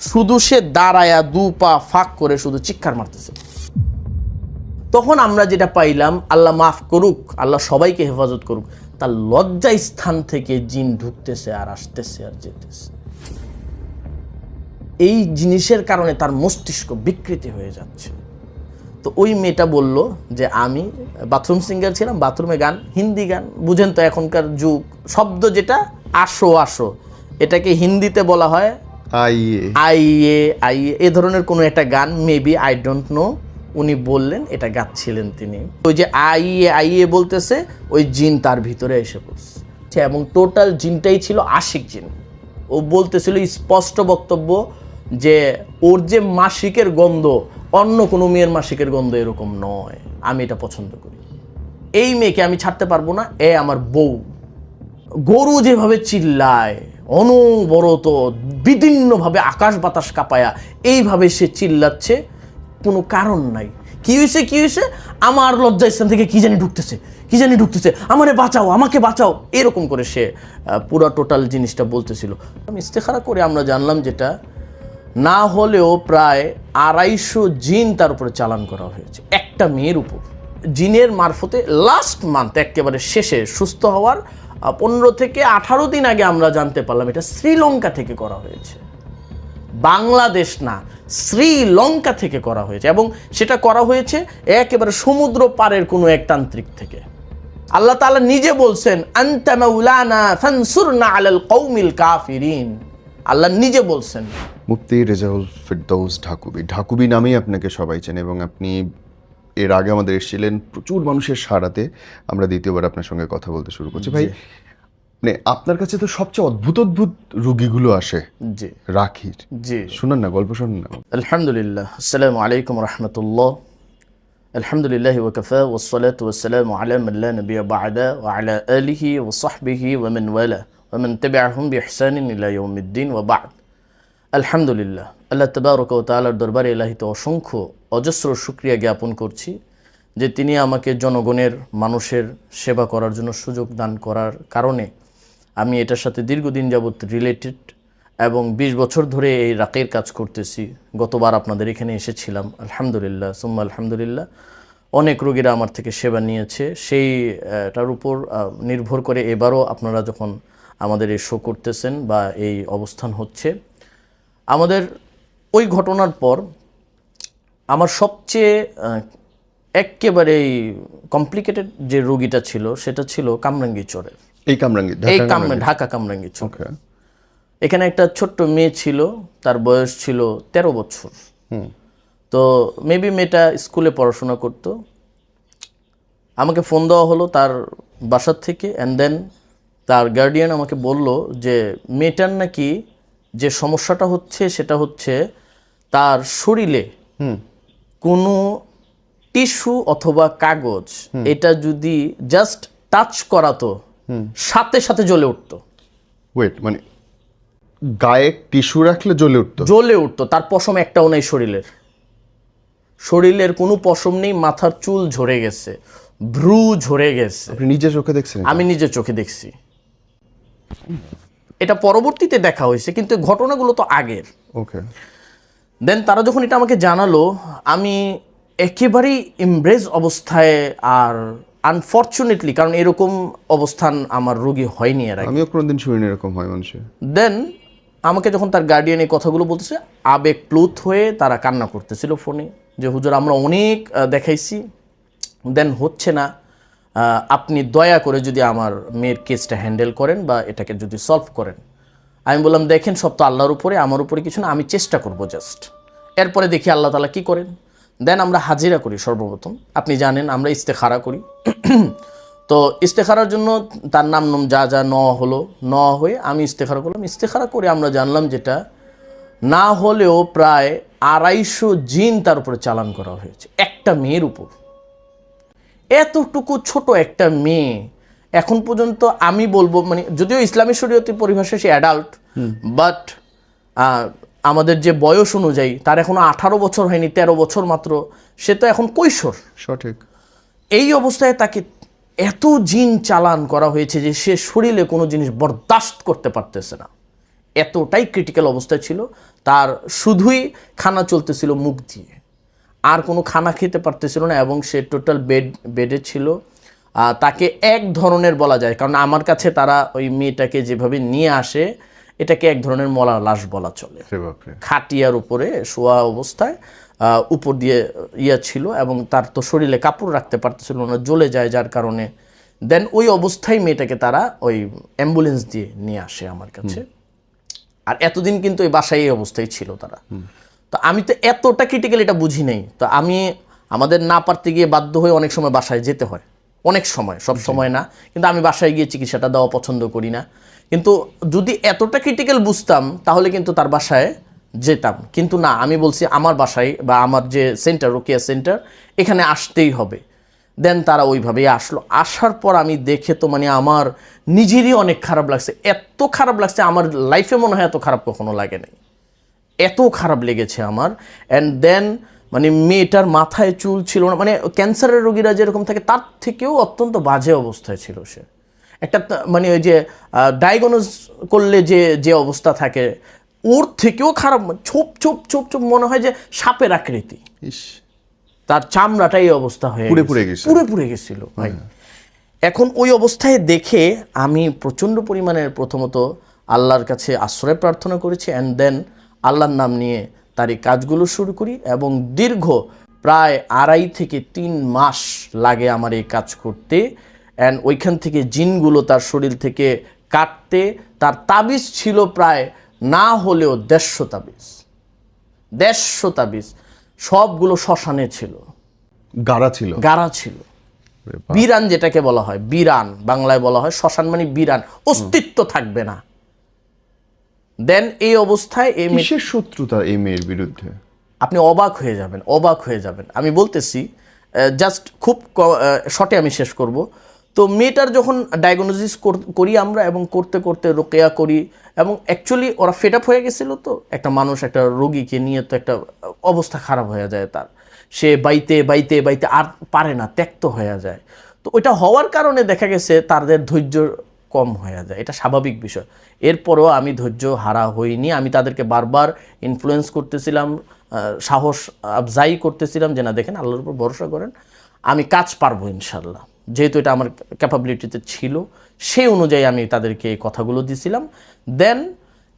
শুধু সে দাঁড়ায়া দু পা ফাঁক করে শুধু চিৎকার মারতেছে। তখন আমরা যেটা পাইলাম, আল্লাহ মাফ করুক, আল্লাহ সবাইকে হেফাজত করুক, তার লজ্জা স্থান থেকে জিন ঢুকতেছে আর আসতেছে আর যেতেছে। এই জিনিসের কারণে তার মস্তিষ্ক বিকৃতি হয়ে যাচ্ছে। তো ওই মেয়েটা বলল যে আমি বাথরুম সিঙ্গার ছিলাম, বাথরুমে গান, হিন্দি গান, বুঝেন তো এখনকার যুগ, শব্দ যেটা আসো আসো, এটাকে হিন্দিতে বলা হয় আইয়ে আইয়ে আইয়ে, এ ধরনের কোনো একটা গান, মেবি, আই ডোন্ট নো। উনি বললেন, এটা গাচ্ছিলেন তিনি। ওই যে আইয়ে আইয়ে বলতেছে, ওই জিন তার ভিতরে এসে পড়ছে এবং টোটাল জিনটাই ছিল আশিক জিন। ও বলতেছিল স্পষ্ট বক্তব্য যে ওর যে মাসিকের গন্ধ অন্য কোনো মেয়ের মাসিকের গন্ধ এরকম নয়, আমি এটা পছন্দ করি, এই মেয়েকে আমি ছাড়তে পারবো না, এ আমার বউ। গরু যেভাবে চিল্লায় অনবরত বিভিন্নভাবে আকাশ বাতাস কাঁপায়া, এইভাবে সে চিল্লাচ্ছে, কোনো কারণ নাই। কি হয়েছে কি হয়েছে, আমার লজ্জা স্থান থেকে কি জানি ঢুকতেছে, আমারে বাঁচাও, আমাকে বাঁচাও, এরকম করে সে পুরো টোটাল জিনিসটা বলতেছিল। আমি ইস্তেখারা করে আমরা জানলাম যেটা না হলেও প্রায় 250 জিন তার উপরে চালান করা হয়েছে একটা মেয়ের উপর। জিনের মারফতে লাস্ট মান্থ একেবারে শেষে সুস্থ হওয়ার 15 থেকে 18 দিন আগে আমরা জানতে পারলাম এটা শ্রীলঙ্কা থেকে করা হয়েছে, বাংলাদেশ না, শ্রীলঙ্কা থেকে করা হয়েছে। এবং সেটা করা হয়েছে একেবারে সমুদ্র পারের কোনো এক তান্ত্রিক থেকে। আল্লাহ তাআলা নিজে বলছেন, আনতা মাওলানা ফানসুরনা আলাল কওমিল কাফিরিন, আল্লাহ নিজে বলছেন। মুফতি রেজাউল ফেরদৌস ঢাকুবি নামেই আপনাকে সবাই চেনে এবং আপনি এর আগে আমাদের এসেছিলেন প্রচুর মানুষের সাড়াতে। আমরা দ্বিতীয়বার আপনার সঙ্গে কথা বলতে শুরু করছি। ভাই, মানে আপনার কাছে তো সবচেয়ে অদ্ভুত রুগীগুলো আসে জি রাখির। জি, শুনুন না, গল্প শুনুন না। আলহামদুলিল্লাহ, আসসালামু আলাইকুম রাহমাতুল্লাহ, আলহামদুলিল্লাহ ওয়া কাফা ওয়াসসালাতু ওয়াসসালামু আলা মান লা নাবিয়্যা বা'দা ওয়া আলা আলিহি ওয়া সাহবিহি ওয়া মান ওয়ালা ওয়া মান তাবি'আহুম বিইহসানিন ইলা ইয়াউমিদ্দিন ওয়া বা'দ। আলহামদুলিল্লাহ, আল্লাহ তাবারক ওয়া তাআলার দরবারে ইলাহিতে অসংখ্য অজস্র শুকরিয়া জ্ঞাপন করছি যে তিনি আমাকে জনগণের, মানুষের সেবা করার জন্য সুযোগ দান করার কারণে আমি এটার সাথে দীর্ঘদিন যাবৎ রিলেটেড এবং 20 বছর ধরে এই রাকের কাজ করতেছি। গতবার আপনাদের এখানে এসেছিলাম, আলহামদুলিল্লাহ সুম্মা আলহামদুলিল্লাহ, অনেক রোগীরা আমার থেকে সেবা নিয়েছে। সেইটার উপর নির্ভর করে এবারও আপনারা যখন আমাদের এই শো করতেছেন বা এই অবস্থান হচ্ছে, আমাদের ওই ঘটনার পর আমার সবচেয়ে একেবারেই কমপ্লিকেটেড যে রোগীটা ছিল সেটা ছিল কামরাঙ্গীরচরের, ঢাকা কামরাঙ্গীরচর। এখানে একটা ছোট্ট মেয়ে ছিল, তার বয়স ছিল 13 বছর। তো মেবি মেয়েটা স্কুলে পড়াশোনা করত। আমাকে ফোন দেওয়া হলো তার বাসার থেকে, অ্যান্ড দেন তার গার্ডিয়ান আমাকে বলল যে মেয়েটার নাকি যে সমস্যাটা হচ্ছে সেটা হচ্ছে তার শরীরে কোনো টিস্যু অথবা কাগজ এটা যদি জাস্ট টাচ করাতো সাথে সাথে জ্বলে উঠতো। ওয়েট, মানে গায়ে টিস্যু রাখলে জ্বলে উঠতো? তার পশম একটাও নেই, শরীরের কোনো পশম নেই, মাথার চুল ঝরে গেছে, ভ্রু ঝরে গেছে। আপনি নিজে চোখে দেখছেন? আমি নিজে চোখে দেখছি। এটা পরবর্তীতে দেখা হয়েছে, কিন্তু ঘটনাগুলো তো আগের। ওকে। দেন তারা যখন এটা আমাকে জানালো, আমি একেবারেই এমব্রেজ অবস্থায়, আর আনফর্চুনেটলি, কারণ এরকম অবস্থান আমার রোগী হয়নি এর আগে, আমিও কোনোদিন শুনিনি এরকম হয় মানুষের। দেন আমাকে যখন তার গার্ডিয়ান এই কথাগুলো বলতেছে, আবেগপ্লুত হয়ে তারা কান্না করতেছিল ফোনে যে হুজুর আমরা অনেক দেখাইছি, দেন হচ্ছে না, আপনি দয়া করে যদি আমার মেয়ের কেসটা হ্যান্ডেল করেন বা এটাকে যদি সলভ করেন। আমি বললাম দেখেন, সব তো আল্লাহর উপরে, আমার উপরে কিছু না, আমি চেষ্টা করব জাস্ট, এরপরে দেখি আল্লাহ তাআলা কি করেন। দেন আমরা হাজিরা করি সর্বপ্রথম, আপনি জানেন আমরা ইস্তেখারা করি। তো ইস্তেখারার জন্য তার নাম যা যা নেওয়া হয়ে আমি ইস্তেখারা করলাম। ইস্তেখারা করে আমরা জানলাম যেটা না হলেও প্রায় 250 জিন তার উপরে চালান করা হয়েছে একটা মেয়ের উপর। এতটুকু ছোট একটা মেয়ে এখন পর্যন্ত আমি বলবো, মানে যদিও ইসলামী শরীয়তের পরিভাষায় সে অ্যাডাল্ট, বাট আমাদের যে বয়স অনুযায়ী তার এখনো 18 বছর হয়নি, 13 বছর মাত্র, সে তো এখন কৈশোর। সঠিক। এই অবস্থায় তাকে এত জিন চালান করা হয়েছে যে সে শরীরে কোনো জিনিস বরদাস্ত করতে পারতেছে না। এতটাই ক্রিটিক্যাল অবস্থায় ছিল, তার শুধুই খানা চলতেছিল মুখ দিয়ে, আর কোনো খানা খেতে পারতেছিল না, এবং সে টোটাল বেডে ছিল। তাকে এক ধরনের বলা যায়, কারণ আমার কাছে তারা ওই মেয়েটাকে যেভাবে নিয়ে আসে এটাকে এক ধরনের মলা লাশ বলা চলে। খাটিয়ার উপরে শোয়া অবস্থায় উপর দিয়ে ছিল, এবং তার তো শরীরে কাপড় রাখতে পারতেছিল না, জ্বলে যায়, যার কারণে দেন ওই অবস্থায় মেয়েটাকে তারা ওই অ্যাম্বুলেন্স দিয়ে নিয়ে আসে আমার কাছে। আর এতদিন কিন্তু ওই বাসায় এই অবস্থায় ছিল তারা। তো আমি তো এতটা ক্রিটিক্যাল এটা বুঝি নাই, তো আমি আমাদের না পারতে গিয়ে বাধ্য হয়ে অনেক সময় বাসায় যেতে হয়, অনেক সময়, সব সময় না, কিন্তু আমি বাসায় গিয়ে চিকিৎসাটা দেওয়া পছন্দ করি না। কিন্তু যদি এতটা ক্রিটিক্যাল বুঝতাম তাহলে কিন্তু তার বাসায় যেতাম, কিন্তু না, আমি বলছি আমার বাসায় বা আমার যে সেন্টার, রোকেয়া সেন্টার, এখানে আসতেই হবে। দেন তারা ওইভাবেই আসলো। আসার পর আমি দেখে তো মানে আমার নিজেরই অনেক খারাপ লাগছে, এত খারাপ লাগছে, আমার লাইফে মনে হয় এত খারাপ কখনো লাগে নাই, এত খারাপ লেগেছে আমার। অ্যান্ড দেন মানে মেয়েটার মাথায় চুল ছিল না, মানে ক্যান্সারের রোগীরা যেরকম থাকে তার থেকেও অত্যন্ত বাজে অবস্থায় ছিল সে। একটা মানে ওই যে ডায়াগনোজ করলে যে অবস্থা থাকে ওর থেকেও খারাপ, ছোপ ছোপ ছোপ ছোপ, মনে হয় যে সাপের আকৃতি, তার চামড়াটা এই অবস্থা হয়ে পুড়ে গেছিল ভাই। এখন ওই অবস্থায় দেখে আমি প্রচণ্ড পরিমাণের প্রথমত আল্লাহর কাছে আশ্রয় প্রার্থনা করেছি, অ্যান্ড দেন আল্লাহর নাম নিয়ে তার এই কাজগুলো শুরু করি, এবং দীর্ঘ প্রায় 2.5 থেকে 3 মাস লাগে আমার এই কাজ করতে। অ্যান্ড ওইখান থেকে জিনগুলো তার শরীর থেকে কাটতে, তার তাবিজ ছিল প্রায় না হলেও 150 তাবিজ, 150 তাবিজ, সবগুলো শ্মশানে ছিল, গাড়া ছিল। বিরান যেটাকে বলা হয়, বিরান বাংলায় বলা হয়, শ্মশান মানে বিরান, অস্তিত্ব থাকবে না। দেন এই অবস্থায় এই কিসের শত্রুতা এই মেয়ের বিরুদ্ধে? আপনি অবাক হয়ে যাবেন। আমি বলতেছি, জাস্ট খুব শর্টে আমি শেষ করব। তো মেয়েটার যখন ডায়াগনোসিস করি আমরা, এবং করতে করতে রোকেয়া করি, এবং অ্যাকচুয়ালি ওরা ফেড আপ হয়ে গেছিলো। তো একটা মানুষ একটা রোগীকে নিয়ে তো একটা অবস্থা খারাপ হয়ে যায় তার, সে বাইতে বাইতে বাইতে আর পারে না, ত্যক্ত হয়ে যায়। তো ওইটা হওয়ার কারণে দেখা গেছে তাদের ধৈর্য কম হয়ে যায়, এটা স্বাভাবিক বিষয়। এরপরও আমি ধৈর্য হারা হইনি, আমি তাদেরকে বারবার ইনফ্লুয়েন্স করতেছিলাম, সাহস আফজাই করতেছিলাম যে না, দেখেন আল্লাহর উপর ভরসা করেন, আমি কাজ পারবো ইনশাল্লাহ, যেহেতু এটা আমার ক্যাপাবিলিটিতে ছিল, সেই অনুযায়ী আমি তাদেরকে এই কথাগুলো দিছিলাম। দেন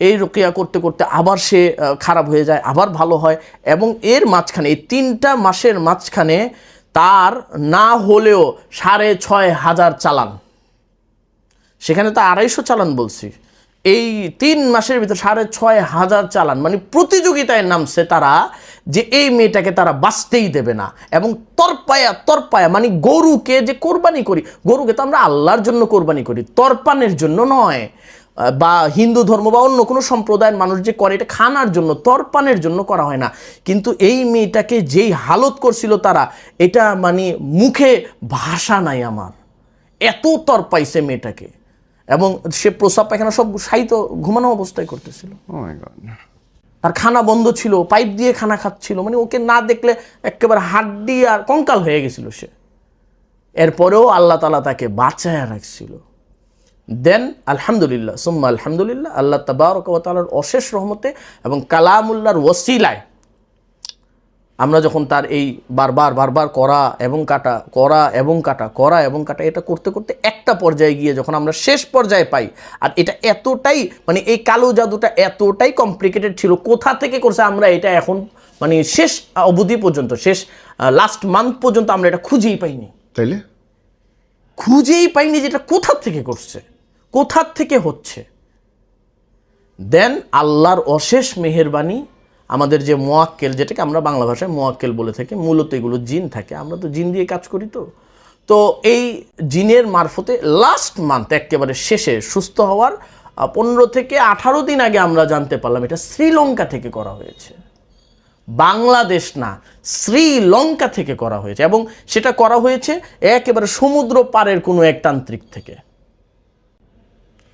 এই রোকেয়া করতে করতে আবার সে খারাপ হয়ে যায়, আবার ভালো হয়, এবং এর মাঝখানে এই 3টা মাসের মাঝখানে তার না হলেও 6,500 চালান, সেখানে তো 250 চালান বলছি, এই 3 মাসের ভিতর 6,500 চালান, মানে প্রতিযোগিতায় নামছে তারা যে এই মেয়েটাকে তারা বাঁচতেই দেবে না। এবং তরপায়া মানে গরুকে যে কোরবানি করি, গরুকে তো আমরা আল্লাহর জন্য কোরবানি করি, তরপানের জন্য নয়, বা হিন্দু ধর্ম বা অন্য কোনো সম্প্রদায়ের মানুষ যে করে এটা খানার জন্য, তরপানের জন্য করা হয় না। কিন্তু এই মেয়েটাকে যেই হালত করছিল তারা, এটা মানে মুখে ভাষা নাই আমার, এত তরপাইছে মেয়েটাকে, এবং সে প্রস্রাব পায়খানা সব সাহিত্য ঘুমানো অবস্থায় করতেছিল। তার খানা বন্ধ ছিল, পাইপ দিয়ে খানা খাচ্ছিল, মানে ওকে না দেখলে একেবারে হাড্ডি আর কঙ্কাল হয়ে গেছিল সে। এরপরেও আল্লাহ তাআলা তাকে বাঁচায় রাখছিল। দেন আলহামদুলিল্লাহ সুম্মা আলহামদুলিল্লাহ, আল্লাহ তাবারক ওয়া তাআলার অশেষ রহমতে এবং কালামুল্লাহর ওসিলায় আমরা যখন তার এই বারবার করা এবং কাটা এটা করতে করতে একটা পর্যায়ে গিয়ে যখন আমরা শেষ পর্যায়ে পাই, আর এটা এতটাই মানে এই কালো জাদুটা এতটাই কমপ্লিকেটেড ছিল, কোথা থেকে করছে আমরা এটা এখন মানে শেষ অবধি পর্যন্ত, শেষ লাস্ট মান্থ পর্যন্ত আমরা এটা খুঁজেই পাইনি, যেটা কোথা থেকে করছে, কোথা থেকে হচ্ছে। দেন আল্লাহর অশেষ মেহেরবানি, আমাদের যে মোয়াক্কেল, যেটাকে আমরা বাংলা ভাষায় মোয়াক্কেল বলে থাকি, মূলত এগুলো জিন থাকে, আমরা তো জিন দিয়ে কাজ করি। তো এই জিনের মারফতে লাস্ট মান্থ একেবারে শেষে সুস্থ হওয়ার 15 থেকে 18 দিন আগে আমরা জানতে পারলাম এটা শ্রীলঙ্কা থেকে করা হয়েছে, বাংলাদেশ না, শ্রীলঙ্কা থেকে করা হয়েছে, এবং সেটা করা হয়েছে একেবারে সমুদ্র পারের কোনো এক তান্ত্রিক থেকে।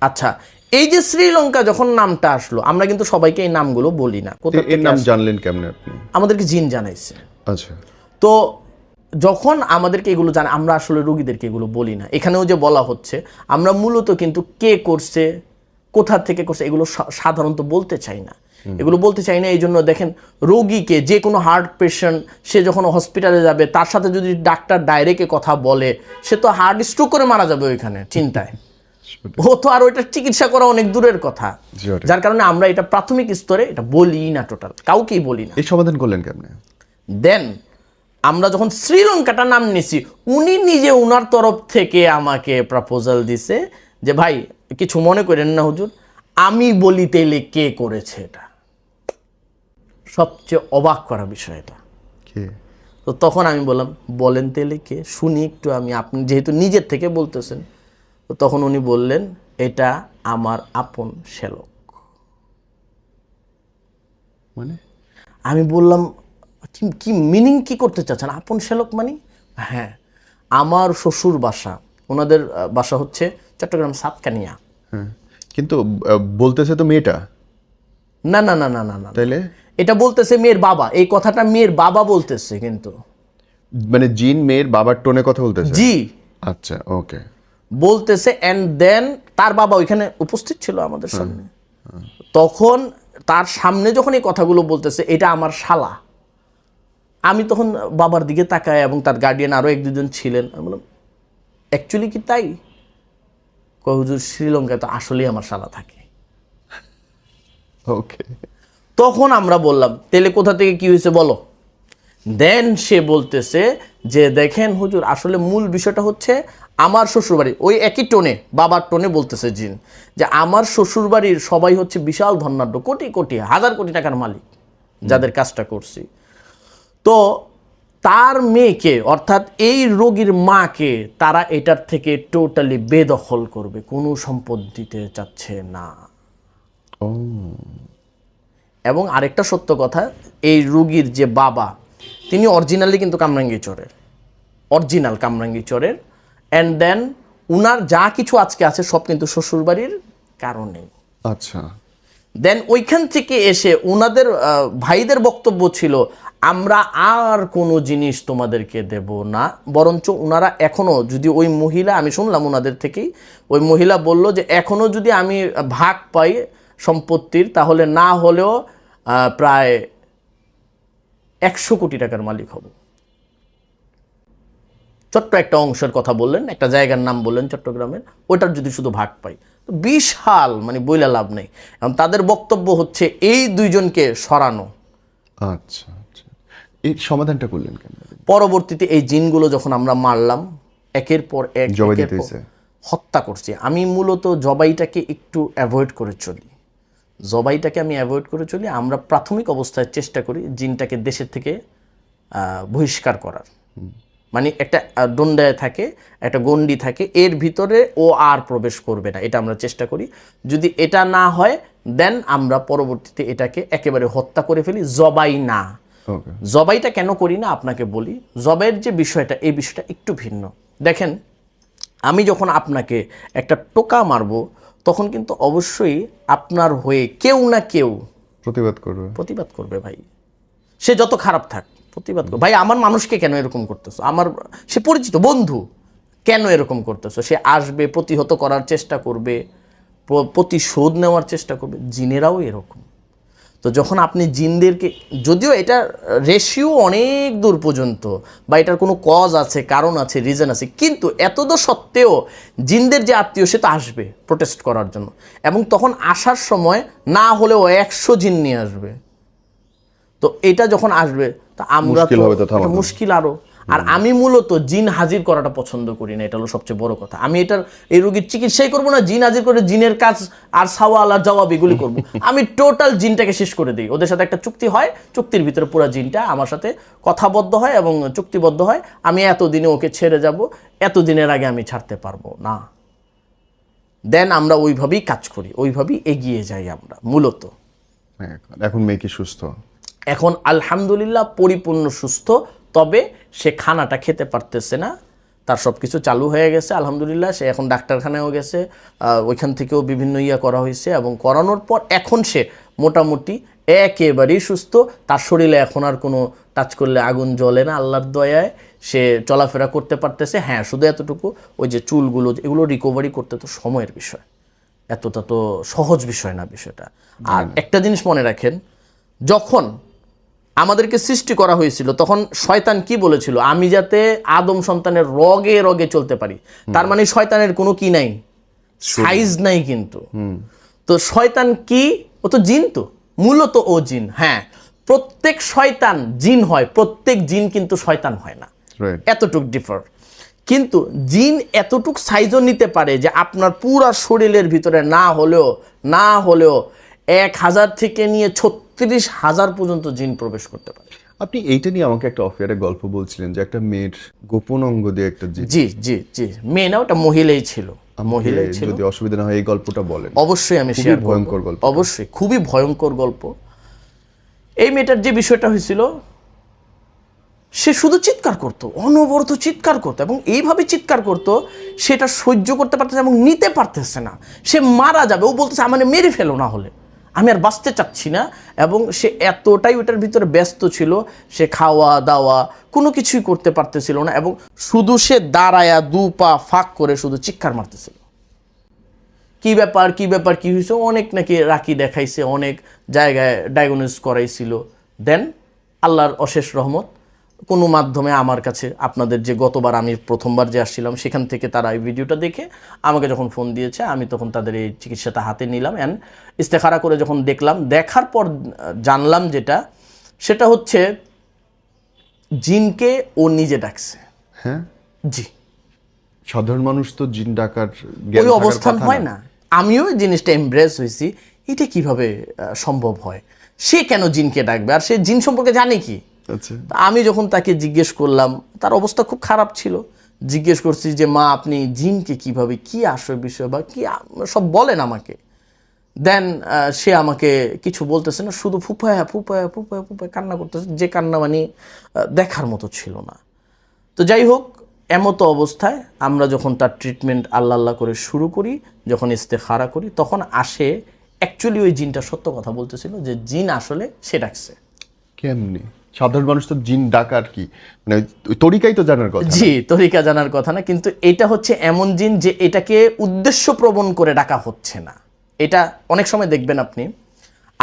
আচ্ছা, এই যে শ্রীলঙ্কা যখন নামটা আসলো, আমরা কিন্তু সবাইকে এই নামগুলো বলি না। এর নাম জানলেন কেমনে আপনি? আমাদেরকে জিন জানাইছে। আচ্ছা, তো যখন আমাদেরকে এগুলো জানা, আমরা আসলে রোগীদেরকে এগুলো বলি না। এখানেও যে বলা হচ্ছে, আমরা মূলত কিন্তু কে করছে, কোথা থেকে করছে, এগুলো সাধারণত বলতে চাই না। এগুলো বলতে চাই না এই জন্য, দেখেন রোগীকে, যে কোনো হার্ট পেশেন্ট সে যখন হসপিটালে যাবে তার সাথে যদি ডাক্তার ডাইরেক্টে কথা বলে, সে তো হার্ট স্ট্রোক করে মারা যাবে ওইখানে চিন্তায়। ও তো আর ওইটা চিকিৎসা করা অনেক দূরের কথা, যার কারণে আমরা এটা প্রাথমিক স্তরে এটা বলি না, টোটাল কাউকেই বলি না। এই সমাধান করলেন কেমনে? দেন আমরা যখন শ্রীলঙ্কাটা নাম নিছি, উনি নিজে উনার তরফ থেকে আমাকে প্রপোজাল দিছে যে ভাই কিছু মনে করেন না হুজুর, আমি বলি তাইলে কে করেছে এটা। সবচেয়ে অবাক করা বিষয় এটা। তো তখন আমি বললাম বলেন তাইলে কে, শুনি একটু আমি, আপনি যেহেতু নিজের থেকে বলতেছেন। তো তখন উনি বললেন এটা আমার আপন শ্যালক। মানে আমি বললাম কি মিনিং, কি করতে চাচ্ছেন আপন শ্যালক মানে? হ্যাঁ, আমার শ্বশুর বাসা, ওনাদের বাসা হচ্ছে চট্টগ্রাম সাতকানিয়া। হ্যাঁ, কিন্তু বলতেছে তো মেয়েটা। না না না না না না, তাইলে এটা বলতেছে মেয়ের বাবা, এই কথাটা মেয়ের বাবা বলতেছে। কিন্তু মানে জিন মেয়ের বাবার টোনে কথা বলতেছে? জি, আচ্ছা, ওকে, বলতেছে। এন্ড দেন তার বাবা ওইখানে উপস্থিত ছিল আমাদের সামনে। তখন তার সামনে যখন এই কথাগুলো বলতেছে, এটা আমার শালা। আমি তখন বাবার দিকে তাকাই এবং তার গার্ডিয়ান আরও এক দুজন ছিলেন। আমি বললাম অ্যাকচুয়ালি কি তাই? কয় হুজুর শ্রীলঙ্কায় তো আসলেই আমার শালা থাকে। ওকে, তখন আমরা বললাম তাহলে কোথা থেকে কি হয়েছে বলো। দেন সে বলতেছে যে দেখেন হুজুর, আসলে মূল বিষয়টা হচ্ছে আমার শ্বশুরবাড়ি, ওই একই টোনে, বাবার টোনে বলতেছে জিন, যে আমার শ্বশুরবাড়ির সবাই হচ্ছে বিশাল ধনাঢ্য, কোটি কোটি হাজার কোটি টাকার মালিক যাদের কাজটা করছি। তো তার মেয়েকে, অর্থাৎ এই রোগীর মাকে, তারা এটার থেকে টোটালি বেদখল করবে, কোনো সম্পদ দিতে চাচ্ছে না। ও, এবং আরেকটা সত্য কথা, এই রোগীর যে বাবা, তিনি অরিজিনালি কিন্তু কামরাঙ্গীচরের, অরিজিনাল কামরাঙ্গীচরের। অ্যান্ড দেন উনার যা কিছু আজকে আছে সব কিন্তু শ্বশুরবাড়ির কারণে। আচ্ছা, দেন ওইখান থেকে এসে উনাদের ভাইদের বক্তব্য ছিল আমরা আর কোনো জিনিস তোমাদেরকে দেব না, বরঞ্চ উনারা এখনও যদি ওই মহিলা, আমি শুনলাম ওনাদের থেকেই, ওই মহিলা বলল যে এখনও যদি আমি ভাগ পাই সম্পত্তির, তাহলে না হলেও প্রায় 100 কোটি টাকার মালিক হব। ছোট্ট একটা অংশের কথা বললেন, একটা জায়গার নাম বললেন চট্টগ্রামের, ওটার যদি শুধু ভাগ পাই তো বিশাল, মানে বইলা লাভ নেই। এবং তাদের বক্তব্য হচ্ছে এই দুইজনকে সরানো। আচ্ছা, আচ্ছা, এই সমাধানটা করলেন কেন? পরবর্তীতে এই জিনগুলো যখন আমরা মারলাম, একের পর এক জবাই একের দিতে পর হয়েছে? হত্যা করছি। আমি মূলত জবাইটাকে একটু অ্যাভয়েড করে চলি, জবাইটাকে আমি অ্যাভয়েড করে চলি। আমরা প্রাথমিক অবস্থায় চেষ্টা করি জিনটাকে দেশের থেকে বহিষ্কার করার। মানে একটা দণ্ডায় থাকে, একটা গণ্ডি থাকে, এর ভিতরে ও আর প্রবেশ করবে না, এটা আমরা চেষ্টা করি। যদি এটা না হয় দেন আমরা পরবর্তীতে এটাকে একেবারে হত্যা করে ফেলি, জবাই না। ওকে, জবাইটা কেন করি না আপনাকে বলি। জবাইয়ের যে বিষয়টা, এই বিষয়টা একটু ভিন্ন। দেখেন, আমি যখন আপনাকে একটা টোকা মারবো, তখন কিন্তু অবশ্যই আপনার হয়ে কেউ না কেউ প্রতিবাদ করবে ভাই, সে যত খারাপ থাক প্রতিবাদ করবে। ভাই আমার মানুষকে কেন এরকম করতেছো, আমার সে পরিচিত বন্ধু, কেন এরকম করতেছো? সে আসবে, প্রতিহত করার চেষ্টা করবে, প্রতিশোধ নেওয়ার চেষ্টা করবে। জিনেরাও এরকম। তো যখন আপনি জিনদেরকে, যদিও এটা রেশিও অনেক দূর পর্যন্ত, বা এটার কোনো কজ আছে, কারণ আছে, রিজন আছে, কিন্তু এতদ সত্ত্বেও জিনদের যে আত্মীয় সে তো আসবে প্রোটেস্ট করার জন্য। এবং তখন আসার সময় না হলেও 100 জিন নিয়ে আসবে। তো এটা যখন আসবে তা আমরা মুশকিল আরো। আর আমি মূলত জিন হাজির করাটা পছন্দ করি না, এটা হলো সবচেয়ে বড় কথা। আমি এটার এই রোগীর চিকিৎসাই করবো না, জিন হাজির করে জিনের কাজ আর সওয়াল আর জবাব এগুলি করবো। আমি টোটাল জিনটাকে শেষ করে দিই। ওদের সাথে একটা চুক্তি হয়, চুক্তির ভিতরে পুরো জিনটা আমার সাথে কথাবদ্ধ হয় এবং চুক্তিবদ্ধ হয়, আমি এতদিনে ওকে ছেড়ে যাব, এতদিনের আগে আমি ছাড়তে পারবো না। দেন আমরা ওইভাবেই কাজ করি, ওইভাবেই এগিয়ে যাই আমরা মূলত। এখন মেয়ে কি সুস্থ? এখন আলহামদুলিল্লাহ পরিপূর্ণ সুস্থ, তবে সে খানাটা খেতে পারতেছে না। তার সব কিছু চালু হয়ে গেছে আলহামদুলিল্লাহ। সে এখন ডাক্তারখানায়ও গেছে, ওইখান থেকেও বিভিন্ন করা হয়েছে, এবং করানোর পর এখন সে মোটামুটি একেবারেই সুস্থ। তার শরীরে এখন আর কোনো টাচ করলে আগুন জ্বলে না আল্লাহর দয়ায়। সে চলাফেরা করতে পারতেছে। হ্যাঁ, শুধু এতটুকু, ওই যে চুলগুলো, এগুলো রিকভারি করতে তো সময়ের বিষয়। এতটা তো সহজ বিষয় না বিষয়টা। আর একটা জিনিস মনে রাখেন, যখন আমাদেরকে সৃষ্টি করা হয়েছিল তখন শয়তান কি বলেছিল, আমি যাতে আদম সন্তানের রগে রগে চলতে পারি। তার মানে শয়তানের কোনো কি নাই, সাইজ নাই কিন্তু। তো শয়তান কি, ও তো জিন, তো মূলত ও জিন। হ্যাঁ, প্রত্যেক শয়তান জিন হয়, প্রত্যেক জিন কিন্তু শয়তান হয় না, এতটুক ডিফার। কিন্তু জিন এতটুক সাইজও নিতে পারে যে আপনার পুরা শরীরের ভিতরে না হলেও 1000 থেকে নিয়ে 36,000 পর্যন্ত জিন প্রবেশ করতে পারে। আপনি এইটা নিয়ে আমাকে একটা অফিয়ারে গল্প বলছিলেন যে একটা মেয়ের গোপন অঙ্গ দিয়ে একটা জিন। জি জি জি, মেয়ে না, ওটা মহিলাই ছিল। মহিলাই ছিল। যদি অসুবিধা না হয় এই গল্পটা বলেন। অবশ্যই আমি শেয়ার করব। ভয়ঙ্কর গল্প। অবশ্যই খুবই ভয়ঙ্কর গল্প। এই মেয়েটার যে বিষয়টা হয়েছিল, সে শুধু চিৎকার করতো, অনবরত চিৎকার করতো, এবং এইভাবে চিৎকার করতো সেটা সহ্য করতে পারতেছে এবং নিতে পারতেছে না। সে মারা যাবে, ও বলতেছে আমার মেরে ফেলো, না হলে আমি আর বাঁচতে চাচ্ছি না। এবং সে এতটাই ওটার ভিতরে ব্যস্ত ছিল, সে খাওয়া দাওয়া কোনো কিছুই করতে পারতেছিল না, এবং শুধু সে দাঁড়ায়া 2 পা ফাঁক করে শুধু চিৎকার মারতেছিল। কি ব্যাপার কি হয়েছে, অনেক নাকি রাকি দেখাইছে, অনেক জায়গায় ডায়াগনোস করাইছিল। দেন আল্লাহর অশেষ রহমত, কোনো মাধ্যমে আমার কাছে, আপনাদের যে গতবার আমি প্রথমবার যে আসছিলাম সেখান থেকে তারা এই ভিডিওটা দেখে আমাকে যখন ফোন দিয়েছে, আমি তখন তাদের এই চিকিৎসাটা হাতে নিলাম। অ্যান্ড ইস্তেখারা করে যখন দেখলাম, দেখার পর জানলাম সেটা হচ্ছে জিনকে ও নিজে ডাকছে। হ্যাঁ জি, সাধারণ মানুষ তো জিন ডাকার ওই অবস্থান হয় না। আমিও এই জিনিসটা এমব্রেস হয়েছি, এটা কিভাবে সম্ভব হয়, সে কেন জিনকে ডাকবে, আর সে জিন সম্পর্কে জানে কি। আচ্ছা, আমি যখন তাকে জিজ্ঞেস করলাম, তার অবস্থা খুব খারাপ ছিল, জিজ্ঞেস করছি যে মা আপনি জিনকে কিভাবে, কি আসল বিষয় বা কি সব বলেন আমাকে। দেন সে আমাকে কিছু বলতেছে না, শুধু ফুপায়া ফুপায়া ফুপায়া ফুপায়া কান্না করতেছে, যে কান্না মানে দেখার মতো ছিল না। তো যাই হোক, এমতো অবস্থায় আমরা যখন তার ট্রিটমেন্ট আল্লাহ করে শুরু করি, যখন ইস্তেখারা করি, তখন আসে অ্যাকচুয়ালি ওই জিনটা সত্য কথা বলতেছিল যে জিন আসলে সে ডাকছে। কেমনি সাধারণ মানুষ তো জিন ডাকার কি মানে ওই তরিকাই তো জানার কথা। জি, তরিকা জানার কথা না, কিন্তু এটা হচ্ছে এমন জিন যে এটাকে উদ্দেশ্য প্রবণ করে ডাকা হচ্ছে না। এটা অনেক সময় দেখবেন আপনি,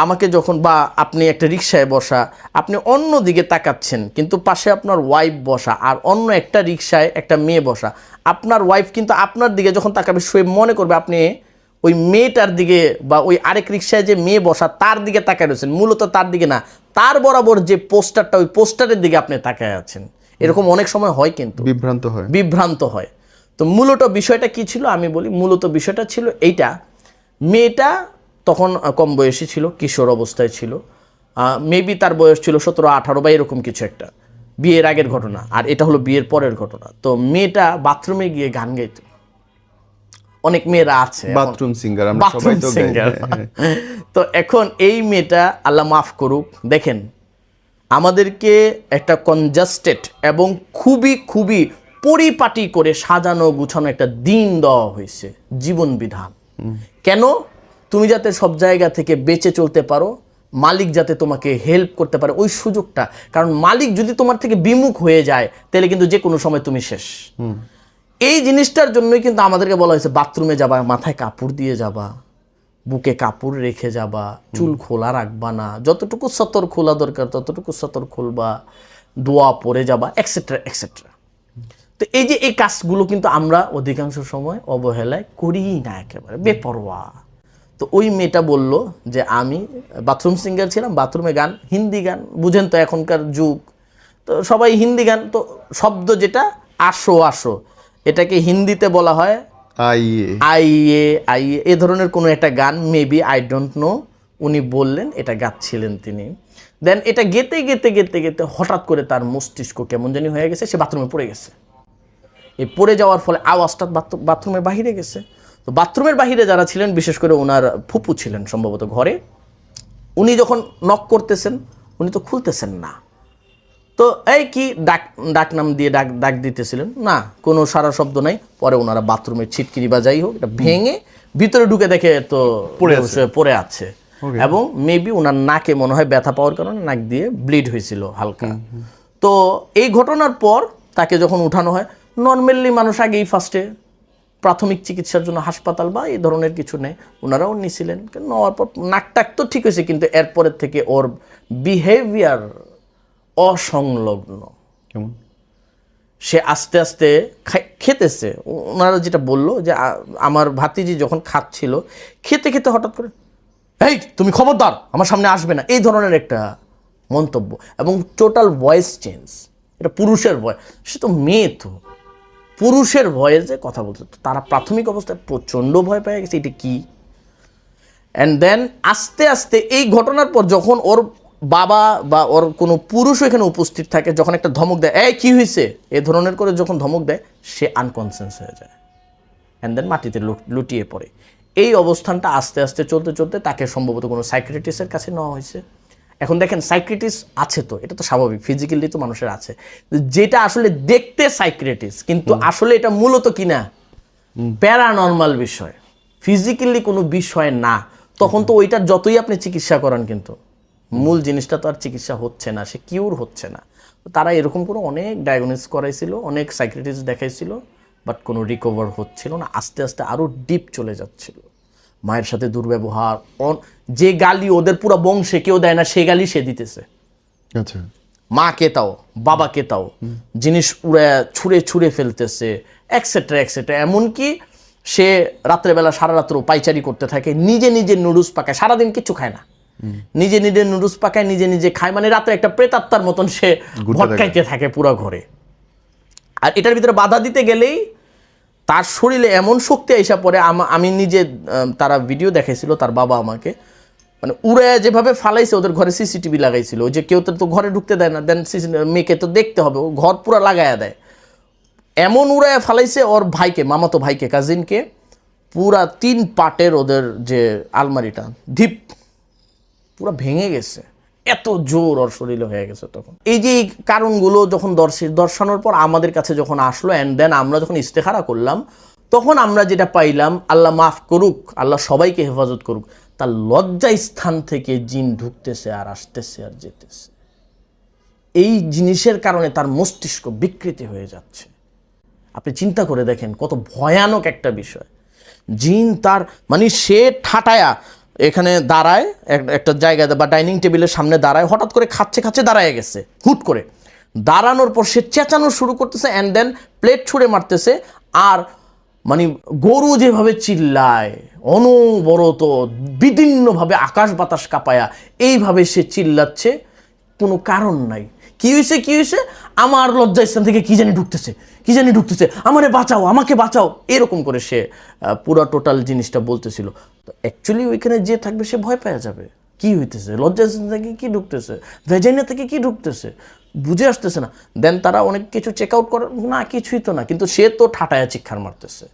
আমাকে যখন, বা আপনি একটা রিক্সায় বসা, আপনি অন্য দিকে তাকাচ্ছেন কিন্তু পাশে আপনার ওয়াইফ বসা, আর অন্য একটা রিক্সায় একটা মেয়ে বসা, আপনার ওয়াইফ কিন্তু আপনার দিকে যখন তাকাবে সে মনে করবে আপনি ওই মেয়েটার দিকে, বা ওই আরেক রিক্সায় যে মেয়ে বসা তার দিকে তাকায় রয়েছেন, মূলত তার দিকে না, তার বরাবর যে পোস্টারটা, ওই পোস্টারের দিকে আপনি তাকায় আছেন। এরকম অনেক সময় হয়, কিন্তু বিভ্রান্ত হয়। তো মূলত বিষয়টা কি ছিল আমি বলি, মূলত বিষয়টা ছিল এইটা, মেয়েটা তখন কম বয়সী ছিল, কিশোর অবস্থায় ছিল, মেবি তার বয়স ছিল 17-18 বা এরকম কিছু একটা, বিয়ের আগের ঘটনা, আর এটা হলো বিয়ের পরের ঘটনা। তো মেয়েটা বাথরুমে গিয়ে গান গাইতো, অনেক মেয়েরা আছে বাথরুম সিঙ্গার, আমরা সবাই তো গাই। তো এখন এই মেয়েটা, আল্লাহ মাফ করুক, দেখেন আমাদেরকে একটা কনজাস্টেড এবং খুবই খুবই পরিপাটি করে সাজানো গুছানো একটা দিন দেওয়া হয়েছে, জীবন বিধান। কেন? তুমি যাতে সব জায়গা থেকে বেঁচে চলতে পারো, মালিক যাতে তোমাকে হেল্প করতে পারে, ওই সুযোগটা। কারণ মালিক যদি তোমার থেকে বিমুখ হয়ে যায় তাহলে কিন্তু যে কোনো সময় তুমি শেষ। এই জিনিসটার জন্যই কিন্তু আমাদেরকে বলা হয়েছে বাথরুমে যাবা, মাথায় কাপড় দিয়ে যাবা, বুকে কাপড় রেখে যাবা, চুল খোলা রাখবা না, যতটুকু সতর খোলা দরকার ততটুকু সতর খুলবা, দোয়া পরে যাবা, এক্সেট্রা এক্সেট্রা। তো এই যে এই কাজগুলো কিন্তু আমরা অধিকাংশ সময় অবহেলায় করিই না, একেবারে বেপরোয়া। তো ওই মেয়েটা বলল যে আমি বাথরুম সিঙ্গার ছিলাম, বাথরুমে গান, হিন্দি গান, বুঝেন তো এখনকার যুগ, তো সবাই হিন্দি গান। তো শব্দ যেটা আসো আসো, এটাকে হিন্দিতে বলা হয় আইয়ে আইয়ে আইয়ে, এ ধরনের কোনো একটা গান, মেবি, আই ডোন্ট নো। উনি বললেন এটা গাচ্ছিলেন তিনি। দেন এটা গেতে গেতে গেতে গেতে হঠাৎ করে তার মস্তিষ্ক কেমন জানি হয়ে গেছে, সে বাথরুমে পড়ে গেছে। এই পড়ে যাওয়ার ফলে আওয়াজটা বাথরুমের বাহিরে গেছে। তো বাথরুমের বাহিরে যারা ছিলেন, বিশেষ করে ওনার ফুপু ছিলেন সম্ভবত ঘরে, উনি যখন নক করতেছেন উনি তো খুলতেছেন না। তো এই কি ডাক নাম দিয়ে ডাক দিতেছিলেন, না কোনো সারা শব্দ নাই। পরে ওনারা বাথরুমের ছিটকিরি বা যাই হোক এটা ভেঙে ভিতরে ঢুকে দেখে তো পড়ে আছে, এবং মেবি ওনার নাকে মনে হয় ব্যথা পাওয়ার কারণে নাক দিয়ে ব্লিড হয়েছিল হালকা। তো এই ঘটনার পর তাকে যখন উঠানো হয়, নর্মালি মানুষ আগেই ফার্স্টে প্রাথমিক চিকিৎসার জন্য হাসপাতাল বা এই ধরনের কিছু নেই, ওনারাও নিয়েছিলেন। নেওয়ার পর নাকটাক তো ঠিক হয়েছে, কিন্তু এরপরের থেকে ওর বিহেভিয়ার অসংলগ্ন। কেমন? সে আস্তে আস্তে খেতেছে, ওনারা যেটা বললো যে আমার ভাতিজি যখন খাচ্ছিল, খেতে খেতে হঠাৎ করে এই তুমি খবরদার আমার সামনে আসবে না, এই ধরনের একটা মন্তব্য, এবং টোটাল ভয়েস চেঞ্জ। এটা পুরুষের ভয়েস, সে তো মেয়ে, তো পুরুষের ভয়েসে কথা বলছে। তো তারা প্রাথমিক অবস্থায় প্রচণ্ড ভয় পেয়ে গেছে, এটা কি। অ্যান্ড দেন আস্তে আস্তে এই ঘটনার পর যখন ওর বাবা বা ওর কোনো পুরুষ এখানে উপস্থিত থাকে, যখন একটা ধমক দেয়, এই কী হয়েছে, এ ধরনের করে যখন ধমক দেয়, সে আনকনসিয়াস হয়ে যায়, অ্যান্ড দেন মাটিতে লুটিয়ে পড়ে। এই অবস্থানটা আস্তে আস্তে চলতে চলতে তাকে সম্ভবত কোনো সাইকিয়াট্রিস্টের কাছে নেওয়া হয়েছে। এখন দেখেন সাইকিয়াট্রিস্ট আছে, তো এটা তো স্বাভাবিক, ফিজিক্যালি তো মানুষের আছে, যেটা আসলে দেখতে সাইকিয়াট্রিস্ট, কিন্তু আসলে এটা মূলত কি না, প্যারানর্মাল বিষয়, ফিজিক্যালি কোনো বিষয় না। তখন তো ওইটার যতই আপনি চিকিৎসা করান, কিন্তু মূল জিনিসটা তো আর চিকিৎসা হচ্ছে না, সে কিউর হচ্ছে না। তারা এরকম করে অনেক ডায়াগনোস করাইছিল, অনেক সাইকিয়াট্রিস্ট দেখাইছিল, বাট কোনো রিকভার হচ্ছিল না। আস্তে আস্তে আরও ডিপ চলে যাচ্ছিল। মায়ের সাথে দুর্ব্যবহার, যে গালি ওদের পুরো বংশে কেউ দেয় না, সে গালি সে দিতেছে। আচ্ছা। মাকে তাও, বাবাকে তাও, জিনিস উড়ে ছুঁড়ে ছুঁড়ে ফেলতেছে, এক্সেট্রা এক্সেট্রা। এমনকি সে রাত্রেবেলা সারা রাত্র পাইচারি করতে থাকে, নিজে নিজে নুডলস পাকায়, সারাদিন কিছু খায় না, নিজে নিজে নুডলস পাকায়, নিজে নিজে খায়, মানে রাত্রে একটা প্রেতাত্মার মতন সে ভটকাইতে থাকে পুরো ঘরে। আর এটার ভিতরে বাধা দিতে গেলেই তার শরীরে এমন শক্তি আইসা পড়ে, আমি নিজে, তারা ভিডিও দেখাইছিল তার বাবা আমাকে, মানে উড়ে যেভাবে ফালাইছে, ওদের ঘরে সিসিটিভি লাগাইছিল, ওই যে কেউ তো ঘরে ঢুকতে দেয় না, দেন মেয়েকে তো দেখতে হবে, ও ঘর পুরো লাগাইয়া দেয়, এমন উড়ায় ফালাইছে ওর ভাইকে, মামাতো ভাইকে, কাজিনকে, পুরা 3 পার্টের ওদের যে আলমারিটা ধিপ পুরো ভেঙে গেছে, এত জোর ওর শরীরে হয়ে গেছে তখন। এই যে এই কারণগুলো যখন দর্শানোর পর আমাদের কাছে যখন আসলো, অ্যান্ড দেন আমরা যখন ইস্তেখারা করলাম, তখন আমরা যেটা পাইলাম, আল্লাহ মাফ করুক, আল্লাহ সবাইকে হেফাজত করুক, তার লজ্জা স্থান থেকে জিন ঢুকতেছে আর আসতেছে আর যেতেছে। এই জিনিসের কারণে তার মস্তিষ্ক বিকৃতি হয়ে যাচ্ছে। আপনি চিন্তা করে দেখেন কত ভয়ানক একটা বিষয়। জিন তার, মানে সে ঠাটায়া এখানে দাঁড়ায় একটা জায়গায় বা ডাইনিং টেবিলের সামনে দাঁড়ায়, হঠাৎ করে খাচ্ছে খাচ্ছে দাঁড়ায় গেছে, হুট করে দাঁড়ানোর পর সে চেঁচানো শুরু করতেছে, অ্যান্ড দেন প্লেট ছুঁড়ে মারতেছে। আর মানে গরু যেভাবে চিল্লায় অনবরত বিভিন্নভাবে আকাশ বাতাস কাঁপায়া, এইভাবে সে চিল্লাচ্ছে, কোনো কারণ নাই। কি হয়েছে কি হয়েছে, আমার লজ্জা স্থান থেকে কি জানি ঢুকতেছে, আমারে বাঁচাও, আমাকে বাঁচাও, এরকম করে সে পুরো টোটাল জিনিসটা বলতেছিল। তো অ্যাকচুয়ালি ওইখানে যে থাকবে সে ভয় পেয়ে যাবে, কি হইতেছে, লজ্জা স্থান থেকে কি ঢুকতেছে, ভেজাইনা থেকে কি ঢুকতেছে, বুঝে আসতেছে না। দেন তারা অনেক কিছু চেক আউট করে, না কিছুই তো না, কিন্তু সে তো ঠাটায়া চিৎকার মারতেছে।